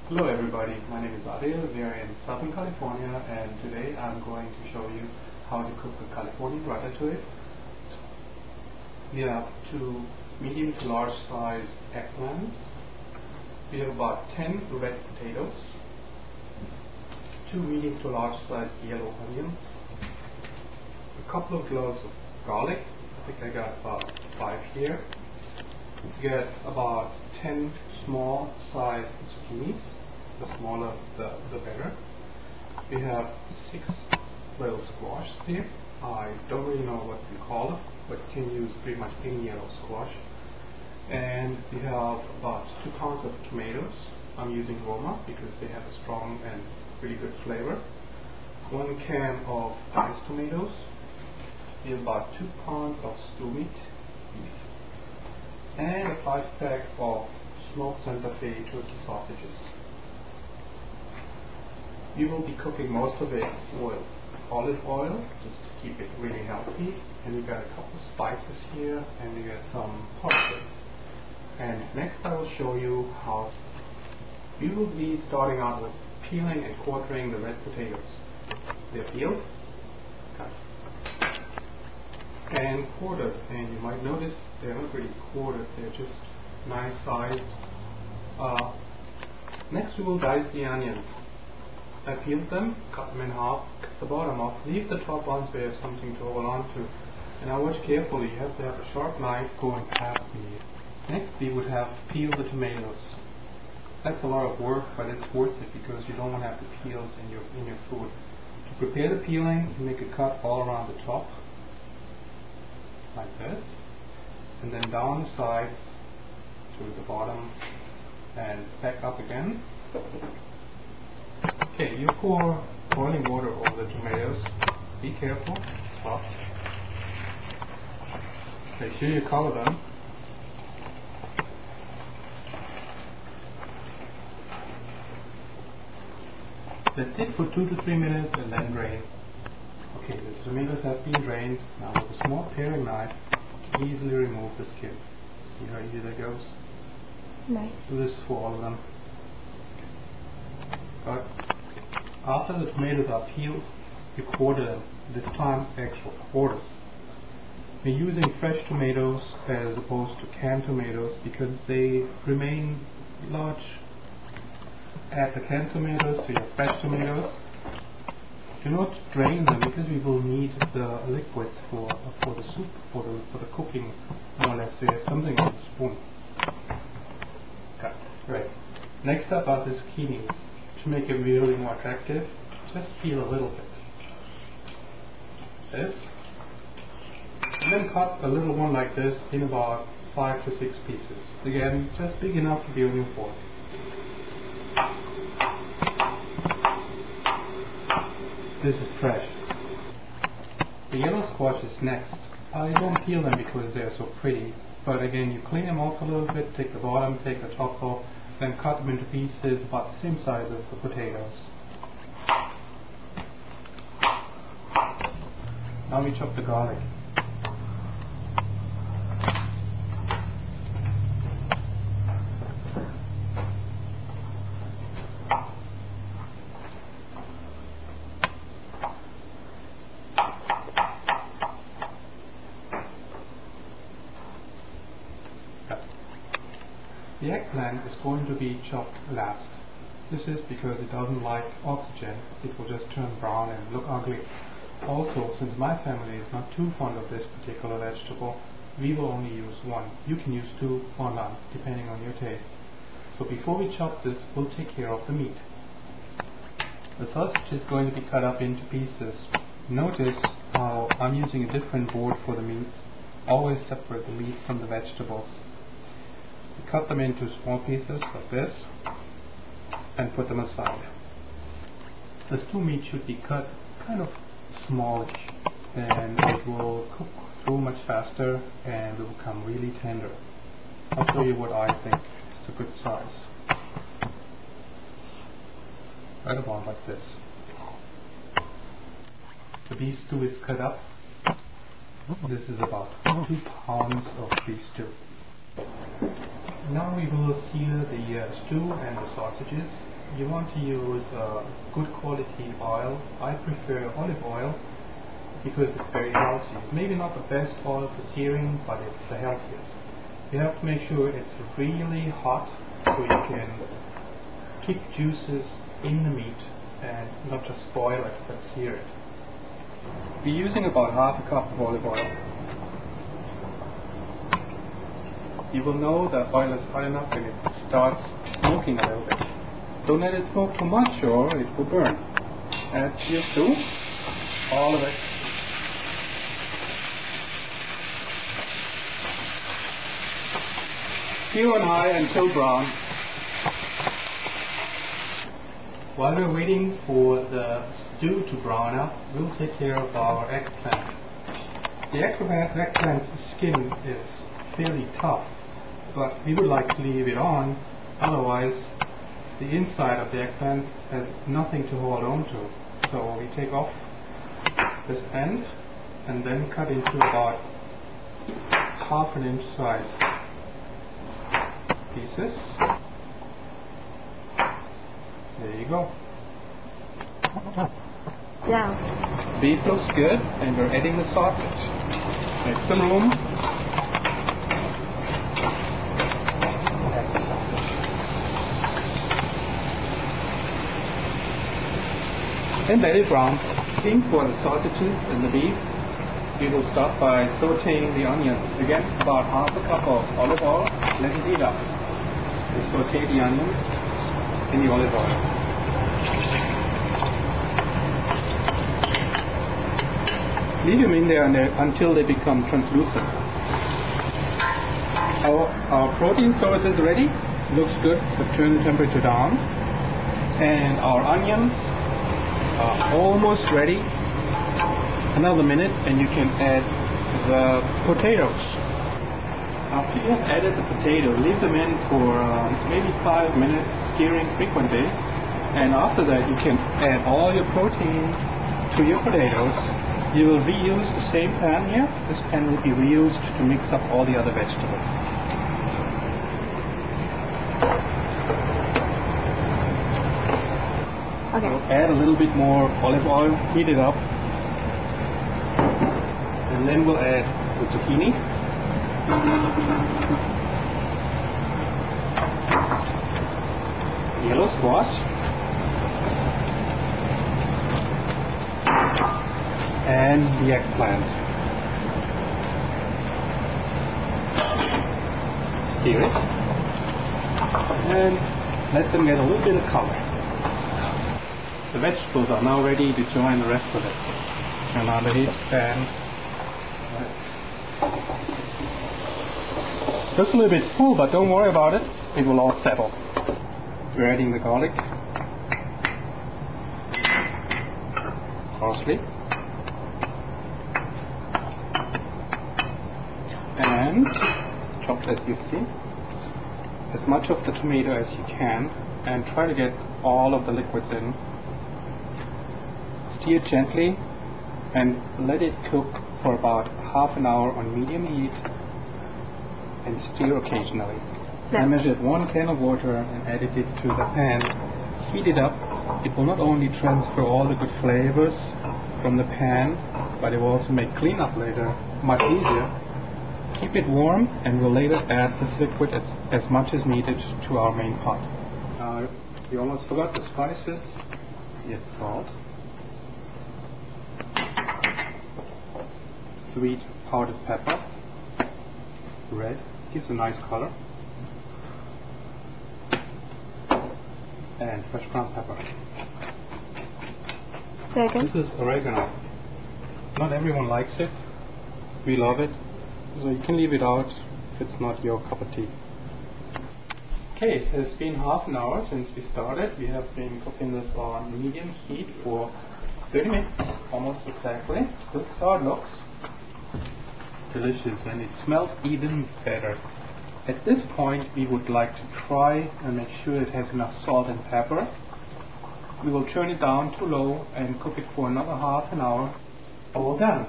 Hello everybody, my name is Adil. We are in Southern California and today I'm going to show you how to cook a Californian Ratatouille. We have two medium to large size eggplants. We have about 10 red potatoes, two medium to large size yellow onions, a couple of cloves of garlic. I think I got about 5 here. You get about 10 small sized zucchinis. The smaller the better. We have 6 little squash here. I don't really know what we call it, but you can use pretty much any yellow squash. And we have about 2 pounds of tomatoes. I'm using Roma because they have a strong and really good flavor. 1 can of diced tomatoes. We have about 2 pounds of stew meat, beef, and a 5-pack of smoked Santa Fe turkey sausages. We will be cooking most of it with olive oil, just to keep it really healthy. And we got a couple of spices here, and we got some parsley. And next I will show you how we will be starting out with peeling and quartering the red potatoes. They're peeled, cut, and quartered. And you might notice they're not really quartered, they're just nice sized. Next we will dice the onions. I peeled them, cut them in half, cut the bottom off, leave the top ones so you have something to hold on to. And now watch carefully, you have to have a sharp knife going past the meat. Next we would have to peel the tomatoes. That's a lot of work, but it's worth it because you don't want to have the peels in your food. To prepare the peeling, you make a cut all around the top, like this, and then down the sides to the bottom and back up again. Okay, you pour boiling water over the tomatoes. Be careful, it's hot. Make sure you cover them. That's it for 2 to 3 minutes and then drain. Okay, the tomatoes have been drained. Now with a small paring knife, you can easily remove the skin. See how easy that goes? Nice. Do this for all of them. But after the tomatoes are peeled, you quarter them. This time actual quarters. We're using fresh tomatoes as opposed to canned tomatoes because they remain large. Add the canned tomatoes to your fresh tomatoes. Do not drain them because we will need the liquids for the soup, for the cooking, more or less. So you have something on the spoon. Okay, right. Next up are the zucchinis. To make it really more attractive, just peel a little bit. This. And then cut a little one like this in about 5 to 6 pieces. Again, just big enough to be on your fork. This is fresh. The yellow squash is next. I don't peel them because they're so pretty, but again, you clean them off a little bit, take the bottom, take the top off, then cut them into pieces about the same size as the potatoes. Now we chop the garlic. The eggplant is going to be chopped last. This is because it doesn't like oxygen. It will just turn brown and look ugly. Also, since my family is not too fond of this particular vegetable, we will only use 1. You can use 2 or none, depending on your taste. So before we chop this, we'll take care of the meat. The sausage is going to be cut up into pieces. Notice how I'm using a different board for the meat. Always separate the meat from the vegetables. Cut them into small pieces like this and put them aside. The stew meat should be cut kind of smallish, then it will cook through much faster and will become really tender. I'll show you what I think is a good size. Right about like this. The beef stew is cut up. This is about 2 pounds of beef stew. Now we will sear the stew and the sausages. you want to use good quality oil. I prefer olive oil because it's very healthy. It's maybe not the best oil for searing, but it's the healthiest. You have to make sure it's really hot so you can keep juices in the meat and not just boil it, but sear it. We're using about half a cup of olive oil. You will know the oil is hot enough when it starts smoking a little bit. Don't let it smoke too much or it will burn. Add CO2, all of it. Sear on high until brown. While we're waiting for the stew to brown up, we'll take care of our eggplant. The eggplant skin is fairly tough, but we would like to leave it on, otherwise the inside of the eggplant has nothing to hold on to. So we take off this end and then cut into about ½ inch size pieces. There you go. Yeah. Beef looks good, and we're adding the sausage. Make some room. Add the sausage. And let it brown. For the sausages and the beef, we will start by sauteing the onions. Again, about ½ a cup of olive oil. Let it heat up. We saute the onions in the olive oil. Leave them in there until they become translucent. Our protein sauce is ready. Looks good, so turn the temperature down. And our onions are almost ready. Another minute and you can add the potatoes. After you have added the potato, leave them in for maybe 5 minutes, stirring frequently. And after that you can add all your protein to your potatoes. You will reuse the same pan here. This pan will be reused to mix up all the other vegetables. Okay. We'll add a little bit more olive oil, heat it up, and then we'll add the zucchini. Yellow squash. And the eggplant. Stir it and let them get a little bit of color. The vegetables are now ready to join the rest of it. And on the heat pan, just a little bit full, but don't worry about it, it will all settle. We're adding the garlic, parsley, and chopped as you've seen, as much of the tomato as you can, and try to get all of the liquids in. Stir gently and let it cook for about ½ an hour on medium heat and stir occasionally. Yeah. I measured 1 can of water and added it to the pan. Heat it up. It will not only transfer all the good flavors from the pan, but it will also make cleanup later much easier. Keep it warm and we'll later add this liquid as much as needed to our main pot. We almost forgot the spices. Yet salt, sweet powdered pepper, red, gives a nice color, and fresh ground pepper. Second. This is oregano. Not everyone likes it. We love it. So you can leave it out if it's not your cup of tea. Okay, so it's been ½ an hour since we started. We have been cooking this on medium heat for 30 minutes, almost exactly. This is how it looks. Delicious, and it smells even better. At this point, we would like to try and make sure it has enough salt and pepper. We will turn it down to low and cook it for another ½ an hour. All done.